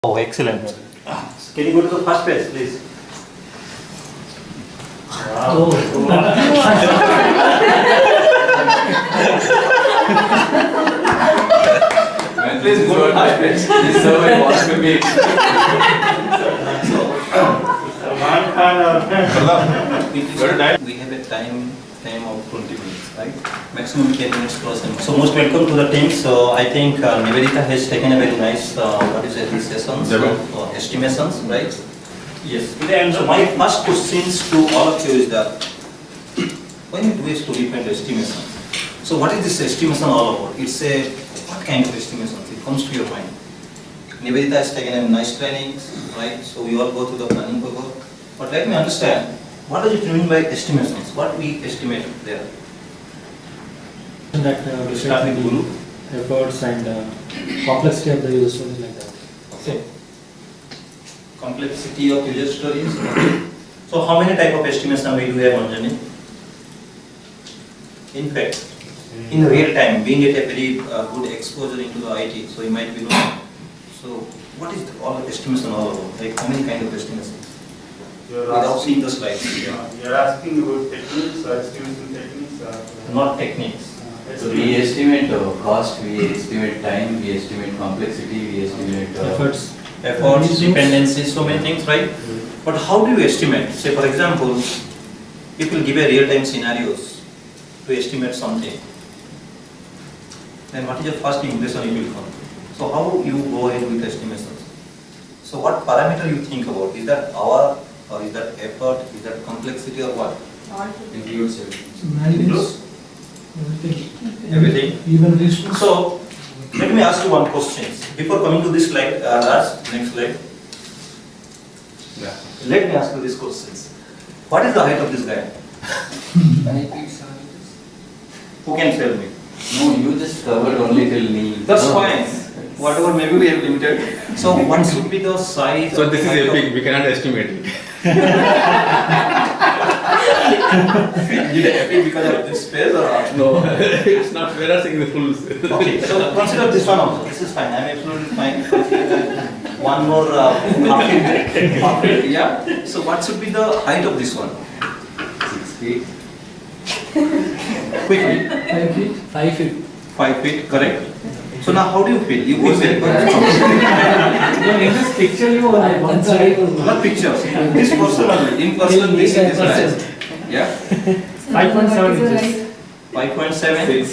Oh, excellent. Can you go to the first page, please? Wow. Please go to first page. This survey wants to be. We have a time of 20 minutes, right? Maximum 10 minutes per session. So most welcome to the team. So I think Nivedita has taken a very nice, these sessions, estimations, right? Yes. And so my first questions to all of you is that when you do a story point estimation, so what is this estimation all about? It's a, what kind of estimation? It comes to your mind. Nivedita has taken a nice trainings, right? So we all go through the planning paper. But let me understand, what does it mean by estimations? What we estimate there? That We start with Guru. efforts and complexity of the user stories like that. Okay. Complexity of user stories. So how many type of estimation we do have on journey? In fact, in real time, being at a very good exposure into the IT, so you might be knowing. So what is all estimation all about? Like how many kind of estimations? Without seeing the slides. You're asking about techniques or estimation techniques or Not techniques. So we estimate cost, we estimate time, we estimate complexity, we estimate Efforts. Efforts, dependencies, so many things, right? But how do you estimate? Say for example, if you give a real-time scenarios to estimate something, then what is your first impression it will come? So how you go ahead with estimations? So what parameter you think about? Is that hour or is that effort? Is that complexity or what? includes everything. Managers. Everything. Even these two. So let me ask you one question. Before coming to this slide, Raj, next slide. Yeah. Let me ask you these questions. What is the height of this guy? Who can tell me? No, you just covered only till knee. That's fine. Whatever, maybe we have limited. So what should be the size? So of this the is height epic, we cannot estimate it. Is it epic because of this space or not? No, it's not, we are saying the full. Okay, so consider this one also. This is fine. I'm absolutely fine. Consider one more half it, yeah. So what should be the height of this one? 6 feet. Quickly. 5 feet. 5 feet. 5 feet, correct? So now how do you feel? You feel very confident. No, in this picture you are one side. Not pictures. This person only. In person, this is right. Yeah. 5.7 inches. 5.7.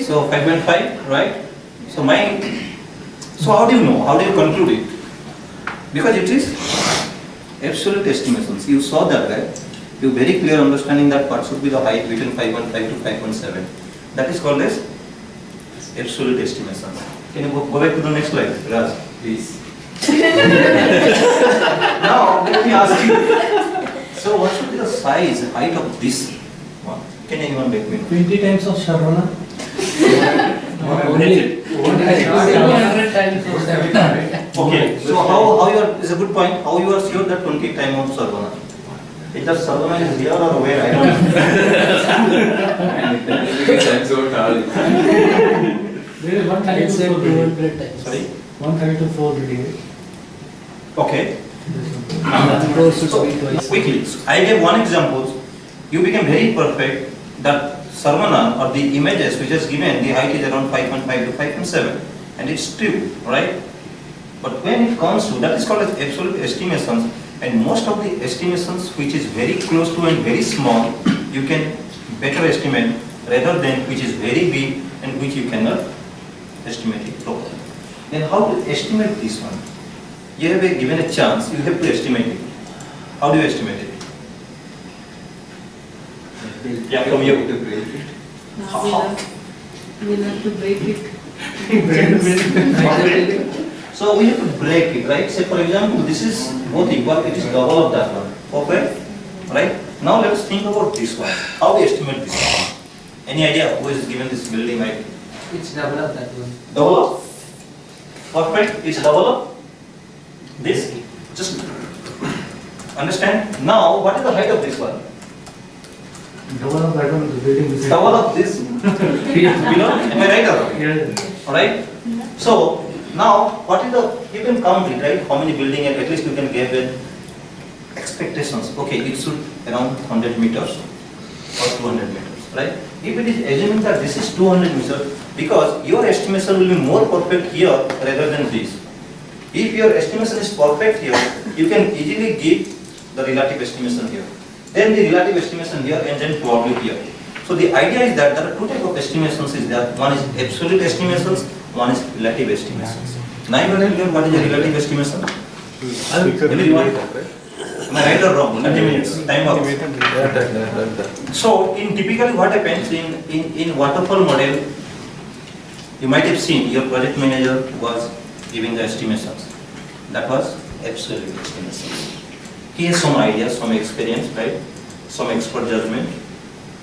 So 5.5, right? So so how do you know? How do you conclude it? Because it is absolute estimations. You saw that, right? You very clear understanding that what should be the height between 5.5 to 5.7. That is called as absolute estimations. Can you go back to the next slide, Raj? Please. Now let me ask you. So what should be the size, height of this one? Can anyone let me know? 20 times of Sharvana. Only. Okay. So how you are is a good point. How you are sure that 20 time of Sarvana? Is that Sarvana is here or where? I don't know. And it is so tall. There is 132 to 400 times. Sorry. 132 to 400. Okay. Close to So twice. quickly, I gave one example. You became very perfect that Sarvana or the images which is given, the height is around 5.5 to 5.7, and it's true, right? But when it comes to that is called as absolute estimations, and most of the estimations which is very close to and very small, you can better estimate rather than which is very big and which you cannot estimate it properly. Then how to estimate this one? You have been given a chance, you have to estimate it. How do you estimate it? Yeah, from you. To break it. We'll have to break it. So we have to break it, right? Say for example, this is both equal, it is double of that one. Okay? Right? Now let's think about this one. How we estimate this one? Any idea who is given this building height? It's double of that one. Double up? Perfect, it's double up. This, just understand. Now, what is the height of this one? Double of that one is building this. Double of this below, am I right or wrong? Yeah. Alright? So, Now, what is the, you can count it, right? How many building, and at least you can give it expectations. Okay, it should around 100 meters or 200 meters, right? If it is assuming that this is 200 meters, because your estimation will be more perfect here rather than this. If your estimation is perfect here, you can easily give the relative estimation here. Then the relative estimation here, and then probably here. So the idea is that there are two types of estimations is there. One is absolute estimations, one is relative estimations. Now you will learn what is a relative estimation. Everyone. Am I right or wrong? 30 minutes. Time up. So in typically what happens in waterfall model, you might have seen your project manager was giving the estimations. That was absolute estimations. He has some ideas, some experience, right? Some expert judgment.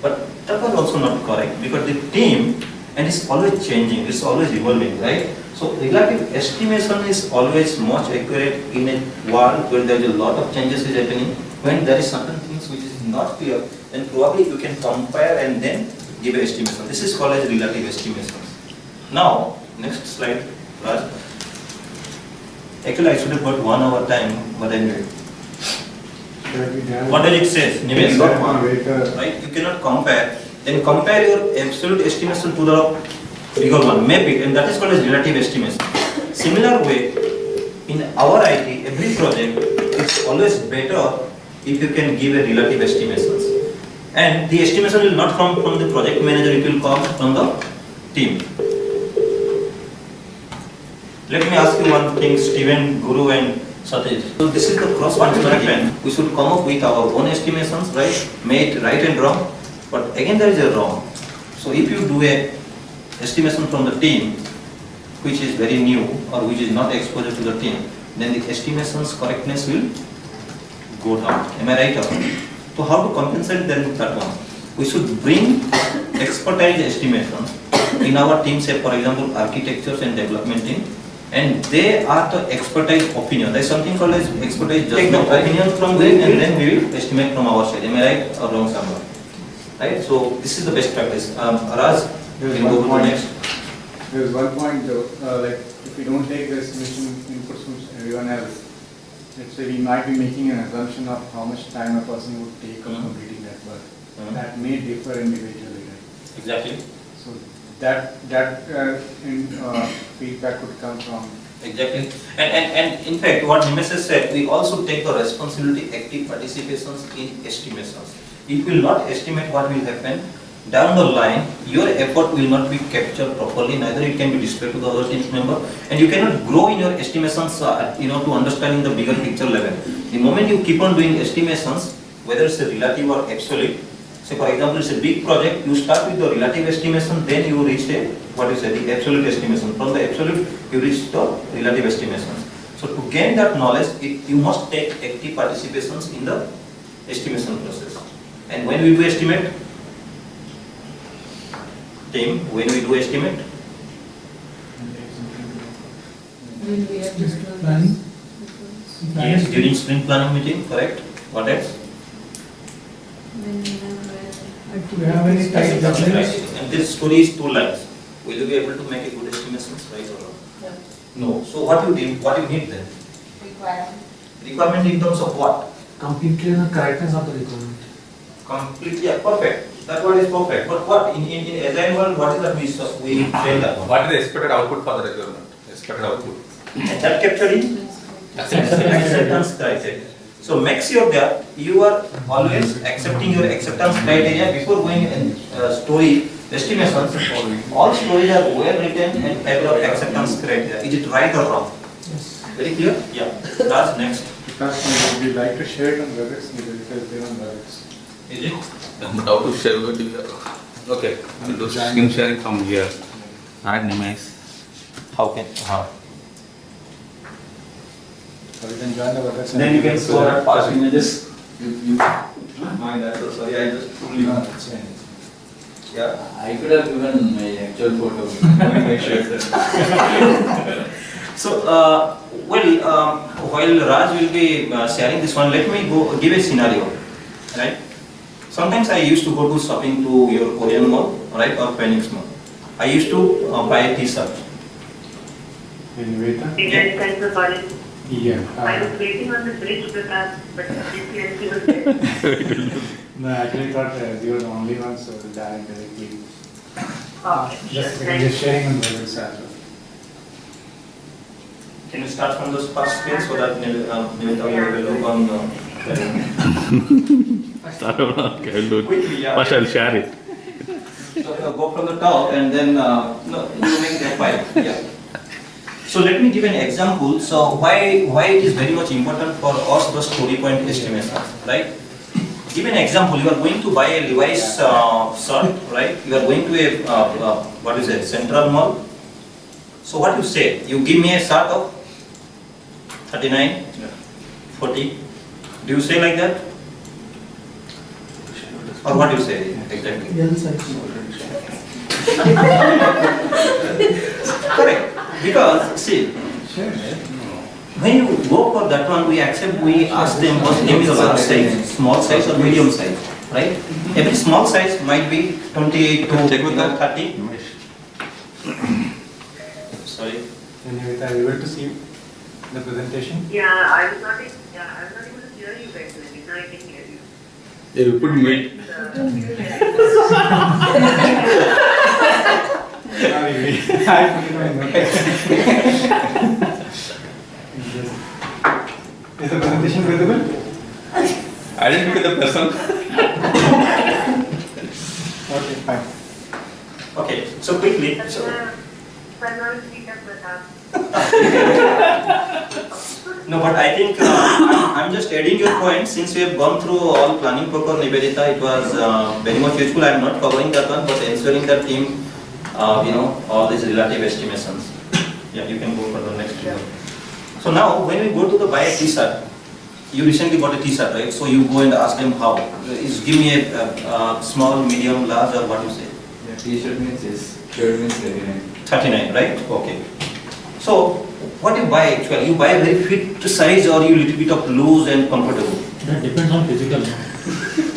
But that was also not correct because the team, and it's always changing, it's always evolving, right? So relative estimation is always much accurate in a world where there is a lot of changes is happening. When there is certain things which is not clear, then probably you can compare and then give an estimation. This is called as relative estimation. Now, next slide, Raj. Actually, I should have got 1 hour time, but anyway. What does it say? Right? You cannot compare. Then compare your absolute estimation to the bigger one. Map it, and that is called as relative estimation. Similar way, in our IT, every project, it's always better if you can give a relative estimations. And the estimation will not come from the project manager, it will come from the team. Let me ask you one thing, Steven, Guru and Satish. So this is the cross-functional plan. We should come up with our own estimations, right? Made right and wrong. But again there is a wrong. So if you do a estimation from the team, which is very new or which is not exposure to the team, then the estimation's correctness will go down. Am I right? So how to compensate then that one? We should bring expertise estimations in our team, say for example architectures and development team, and they are the expertise opinion. There is something called as expertise judgment. Take the opinion from them and then we will estimate from our side. Am I right or wrong somewhere? Right? So this is the best practice. Raj, you can go to the next. There's one point though, like if we don't take the estimation inputs from everyone else, let's say we might be making an assumption of how much time a person would take on completing that work. That may differ individually, right? Exactly. So that feedback could come from. Exactly. And in fact, what Nemesis said, we also take the responsibility, active participations in estimations. If you will not estimate what will happen, down the line, your effort will not be captured properly, neither it can be displayed to the other team member, and you cannot grow in your estimations, to understanding the bigger picture level. The moment you keep on doing estimations, whether it's a relative or absolute, say for example, it's a big project, you start with the relative estimation, then you reach the absolute estimation. From the absolute, you reach the relative estimations. So to gain that knowledge, you must take active participations in the estimation process. And when we do estimate, team, when we do estimate? When we have discussed Planning? Yes, during sprint planning meeting, correct? What else? when we Do you have any tight deadlines? And this story is 2 lines. Will you be able to make a good estimations, right or wrong? No. So what you need then? requirement. Requirement in terms of what? Completely the correctness of the requirement. Completely, yeah, perfect. That one is perfect. But what in Agile world, what is that we train that one? What is the expected output for the requirement? Expected output. And that captured in acceptance criteria. So make sure that you are always accepting your acceptance criteria before going in story estimations. All stories are well written and have your acceptance criteria. Is it right or wrong? Yes. Very clear? Yeah. That's next. Would we like to share it on Webex because they're on Webex? Is it? But how to share with you? Okay, I'll do screen sharing from here. Add Nimesh. How? So we can join the Webex. Then you can store at past images. My bad, so sorry, I just truly yeah. I could have given my actual photo. So, while Raj will be sharing this one, let me give a scenario, right? Sometimes I used to go to shopping to your Korean mall, right, or Phoenix mall. I used to buy a t-shirt. Niveta? Indian Defense College. Yeah. I was waiting on the bridge, Pratap, but she was there. No, I actually thought you were the only one, so directly. Okay, sure, Just thanks. sharing on the website as well. Can you start from the first page so that Nivita will look on the. Okay, I'll do it. Quickly, yeah. First I'll share it. So go from the top and then no, you make the file. Yeah. So let me give an example. So why it is very much important for us the story point estimation, right? Give an example. You are going to buy a Levi's shirt, right? You are going to a what is it? Central Mall. So what you say? You give me a shirt of 39, 40. Do you say like that? Or what do you say exactly? L size. Correct. Because see, when you go for that one, we ask them what name is a large size, small size or medium size, right? Every small size might be 28 to 30. Sorry. Niveta, are you able to see the presentation? Yeah, I was not able to hear you guys. Now I can hear you. Yeah, you put mid. Sorry, I put it on notes. Is the presentation visible? I didn't look at the person. Okay, fine. Okay. So quickly. No, but I think I'm just adding your point. Since we have gone through all planning for Nivedita, it was very much useful. I am not covering that one, but ensuring that team, all these relative estimations. Yeah, you can go for the next one. So now, when we go to the buy a t-shirt, you recently bought a t-shirt, right? So you go and ask them how. Give me a small, medium, large, or what you say? Yeah, t-shirt means yes, shirt means 39. 39, right? Okay. So, what you buy actually? You buy a very fit size or you little bit of loose and comfortable? That depends on physical.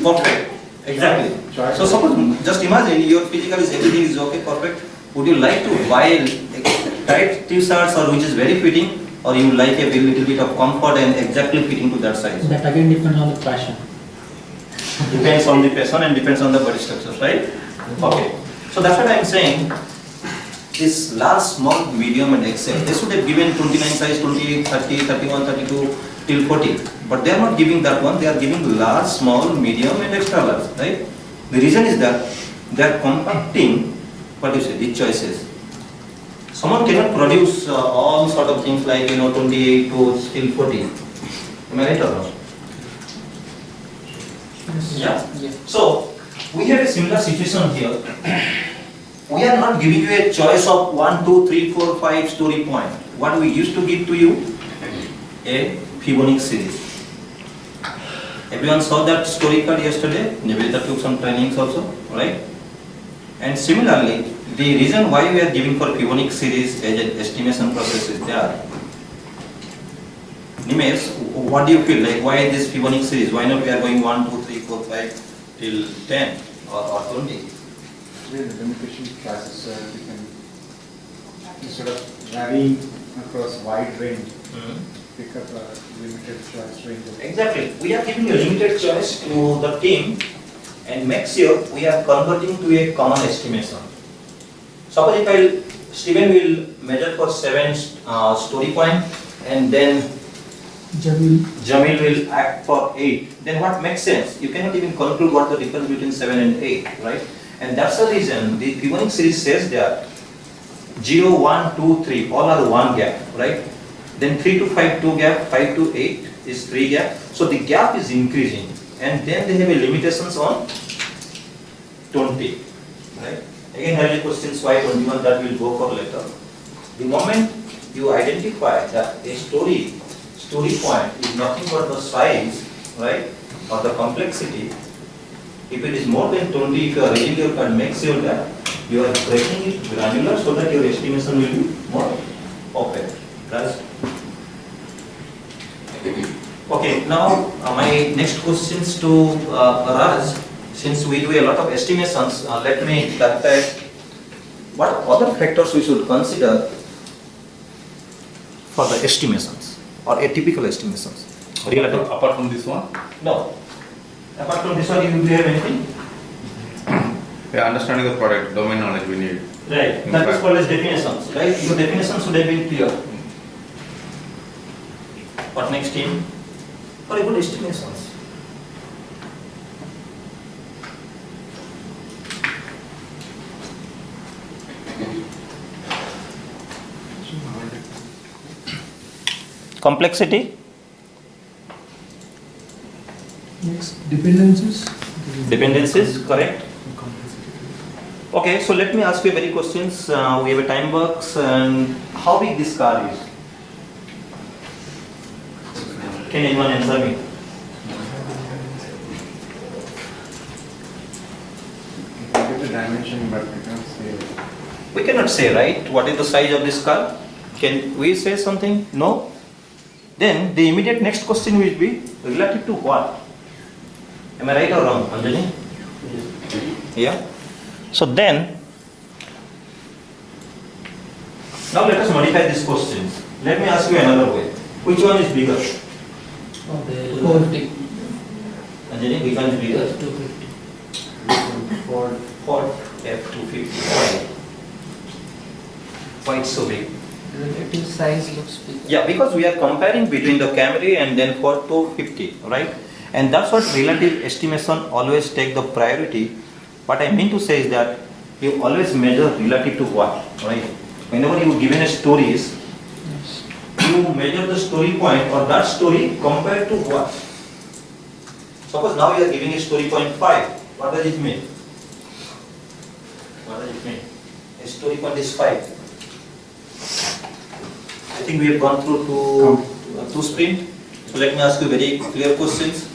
Perfect. Exactly. Choice. So suppose, just imagine your physical is everything is okay, perfect. Would you like to buy tight t-shirts or which is very fitting, or you like a little bit of comfort and exactly fitting to that size? That again depends on the fashion. Depends on the person and depends on the body structures, right? Okay. So that's what I'm saying. This large, small, medium and XL, they should have given 29 size, 28, 30, 31, 32 till 40. But they are not giving that one, they are giving large, small, medium and extra large, right? The reason is that they are compacting, what do you say, these choices. Someone cannot produce all sort of things like, 28 to till 40. Am I right or not? Yeah. So, we have a similar situation here. We are not giving you a choice of 1, 2, 3, 4, 5 story point. What we used to give to you? A Fibonacci series. Everyone saw that story card yesterday. Nivedita took some trainings also, right? And similarly, the reason why we are giving for Fibonacci series as an estimation process is there. Nimesh, what do you feel like? Why this Fibonacci series? Why not we are going 1, 2, 3, 4, 5 till 10 or 20? The limitation classes, so we can, instead of varying across wide range, pick up a limited choice range. Exactly. We are giving a limited choice to the team and make sure we are converting to a common estimation. Suppose if Steven will measure for 7 story point and then Jamil will act for 8. Then what makes sense? You cannot even conclude what the difference between 7 and 8, right? And that's the reason the Fibonacci series says that 0, 1, 2, 3, all are one gap, right? Then 3 to 5, 2 gap, 5 to 8 is 3 gap. So the gap is increasing. And then they have a limitations on 20, right? Again, have a questions why 21 that will go for later. The moment you identify that a story point is nothing but the size, right, or the complexity. If it is more than 20, if you are reading your card, make sure that you are breaking it granular so that your estimation will be more perfect. That's okay. Now my next questions to Raj. Since we do a lot of estimations, let me clarify what other factors we should consider. for the estimations or atypical estimations. Relative. Apart from this one, No. Apart from this one, you have anything? yeah, understanding the product, domain knowledge we need. Right. In That is fact- called as definitions, right? Your definitions should have been clear. What next, team? For a good estimations. Complexity? Next, dependencies. Dependencies, correct? Okay, so let me ask you very questions. We have a time box, and how big this car is? Can anyone answer me? You can get the dimension, but we can't say. We cannot say, right? What is the size of this car? Can we say something? No? Then the immediate next question will be relative to what? Am I right or wrong, Anjali? Yeah? So then, now let us modify these questions. Let me ask you another way. Which one is bigger? Anjali, Anjali, which one is bigger? Ford. Ford F-250. Why? Why it's so big? Relative size looks bigger. Yeah, because we are comparing between the Camry and then Ford 250, right? And that's what relative estimation always take the priority. What I mean to say is that you always measure relative to what, right? Whenever you given a stories, Yes. you measure the story point or that story compared to what? Suppose now you are giving a story point 5. What does it mean? What does it mean? A story point is 5. I think we have gone through two sprint. So let me ask you very clear questions.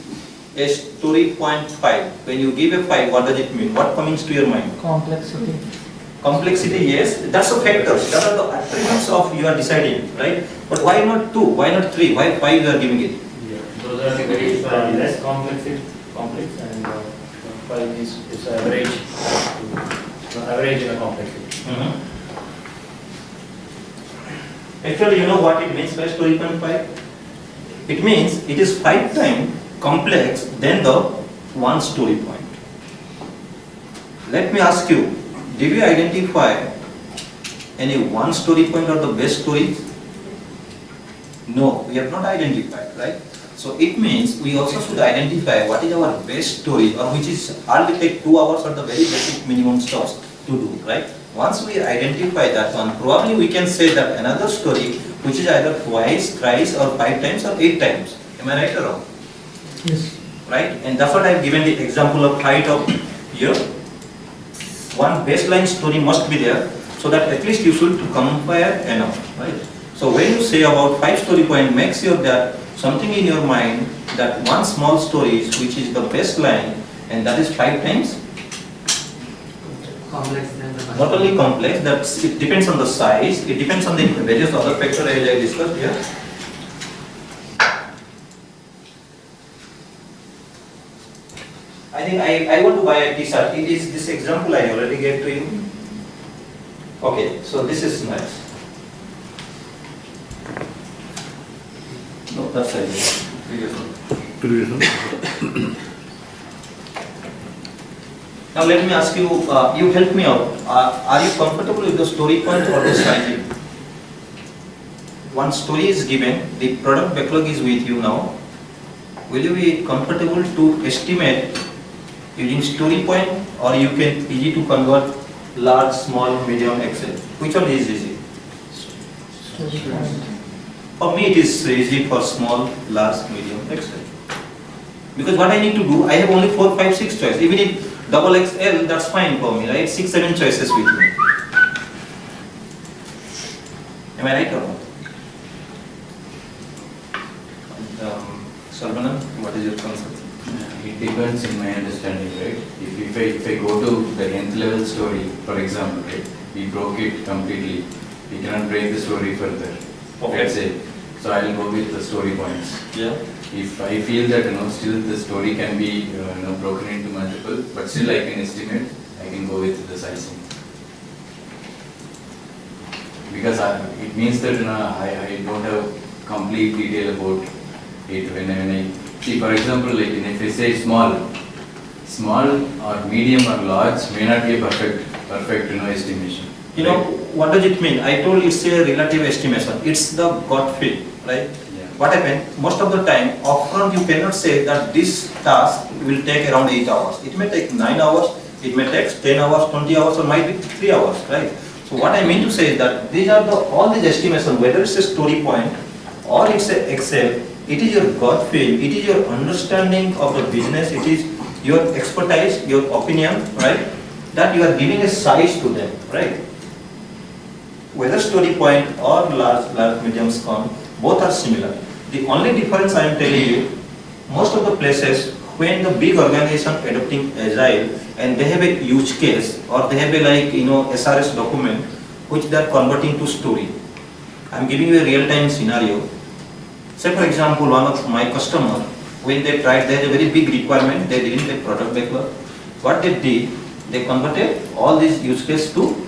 A story point 5. When you give a 5, what does it mean? What comes to your mind? Complexity. Complexity, yes. That's a factor. That are the attributes of you are deciding, right? But why not 2? Why not 3? Why 5 you are giving it? Those are the very less complex and 5 is average. Average in a complexity. Actually, you know what it means by story point 5? It means it is 5 times complex than the one story point. Let me ask you, did you identify any one story point or the best stories? No, we have not identified, right? So it means we also should identify what is our best story or which is hardly take 2 hours or the very basic minimum steps to do, right? Once we identify that one, probably we can say that another story which is either twice, thrice or 5 times or 8 times. Am I right or wrong? yes. Right? And that's what I have given the example of height of here. One baseline story must be there so that at least you should compare enough, right? So when you say about 5 story point, make sure that something in your mind that one small story is which is the baseline and that is 5 times. Complex than the Not only complex, it depends on the size, it depends on the various other factors as I discussed here. I think I want to buy a t-shirt. It is this example I already gave to you. Okay, so this is nice. No, that's it. Previous one. Now let me ask you, you help me out. Are you comfortable with the story point or the sizing? One story is given, the product backlog is with you now. Will you be comfortable to estimate using story point or you can easy to convert large, small, medium, Excel? Which one is easy? story point. For me it is easy for small, large, medium, Excel. Because what I need to do, I have only 4, 5, 6 choices. Even if double XL, that's fine for me, right? 6, 7 choices with me. Am I right or not? Sarvanan, what is your concept? It depends in my understanding, right? If I go to the nth level story, for example, right, we broke it completely. We cannot break the story further. Okay. Let's say. So I will go with the story points. Yeah. If I feel that still the story can be broken into multiple, but still I can estimate, I can go with the sizing. because it means that I don't have complete detail about it when I see, for example, like if I say small or medium or large may not be a perfect estimation. You know, what does it mean? I told it's a relative estimation. It's the gut feel, right? Yeah. What happened? Most of the time, upfront you cannot say that this task will take around 8 hours. It may take 9 hours, it may take 10 hours, 20 hours, or might be 3 hours, right? So what I mean to say is that these are all these estimations, whether it's a story point or it's a Excel, it is your gut feel, it is your understanding of the business, it is your expertise, your opinion, right? That you are giving a size to them, right? Whether story point or large medium scan, both are similar. The only difference I am telling you, most of the places when the big organization adopting Agile and they have a use case or they have a SRS document which they are converting to story. I am giving you a real-time scenario. Say for example, one of my customer, when they tried, they had a very big requirement, they didn't have product backlog. What they did, they converted all these use case to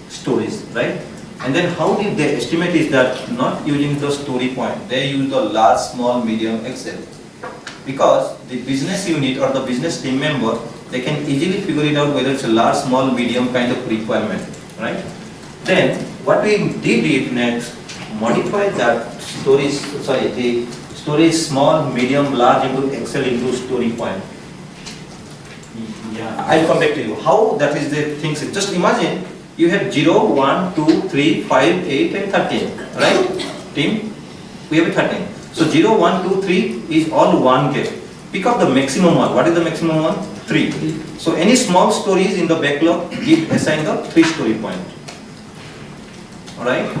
stories, right? And then how did they estimate is that not using the story point, they use the large, small, medium Excel. Because the business unit or the business team member, they can easily figure it out whether it's a large, small, medium kind of requirement, right? Then what we did next, modify that the story small, medium, large into Excel into story point. Yeah. I'll come back to you. How that is the things. Just imagine you have 0, 1, 2, 3, 5, 8 and 13, right? Team, we have 13. So 0, 1, 2, 3 is all 1K. Pick up the maximum one. What is the maximum one? 3. So any small stories in the backlog, assign the 3 story point. Alright?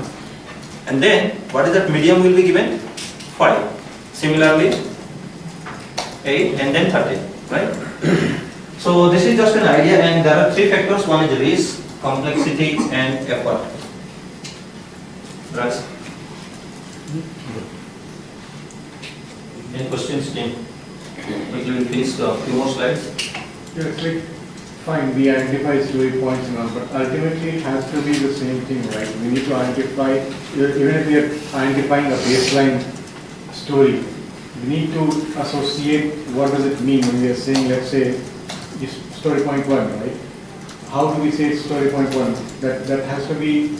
And then what is that medium will be given? 5. Similarly, 8 and then 13. Right? So this is just an idea, and there are 3 factors. One is risk, complexity and effort. Right? Any questions, team? We will finish a few more slides. Yeah, it's like, fine, we identify story points and all, but ultimately it has to be the same thing, right? We need to identify, even if we are identifying a baseline story, we need to associate what does it mean when we are saying, let's say, is story point 1, right? How do we say it's story point 1? That has to be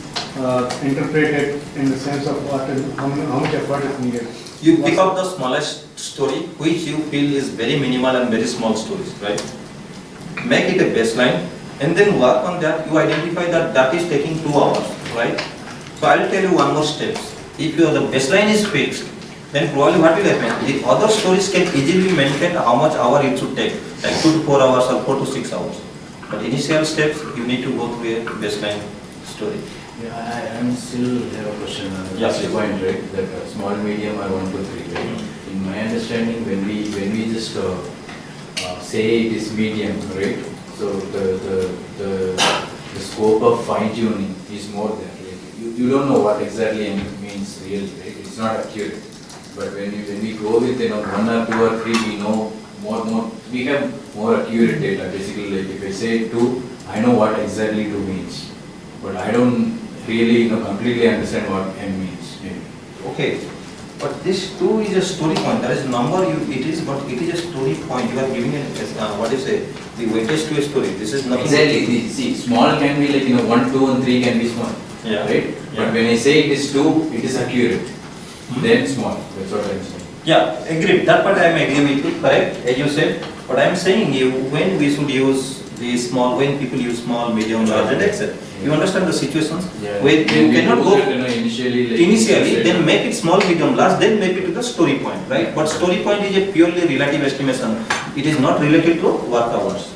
interpreted in the sense of what and how much effort is needed. You pick up the smallest story, which you feel is very minimal and very small stories, right? Make it a baseline, and then work on that. You identify that is taking 2 hours, right? So I will tell you one more step. If the baseline is fixed, then probably what will happen? The other stories can easily maintain how much hour it should take, like 2 to 4 hours or 4 to 6 hours. But initial steps, you need to go through a baseline story. Yeah, I still have a question on the Yes, first point, right? That small, medium or 1, 2, 3, right? In my understanding, when we just say it is medium, right? So the scope of fine tuning is more there. Right? You don't know what exactly it means really, right? It's not accurate. But when we go with 1 or 2 or 3, we know more. We have more accurate data. Basically, like if I say 2, I know what exactly 2 means, but I don't really completely understand what n means. Maybe. Okay, but this 2 is a story point. There is a number it is, but it is a story point. You are giving it what do you say? The weightage to a story. This is nothing. Exactly. See, small can be like 1, 2, and 3 can be small. Yeah. Right. Yeah. But when I say it is 2, it is accurate. Then small. That's what I'm saying. Yeah, agreed. That part I am agree with you, correct, as you said. But I am saying when we should use the small, when people use small, medium, large, and Excel. You understand the situations where you cannot go initially, then make it small, medium, large, then make it to the story point, right? But story point is a purely relative estimation. It is not related to work hours.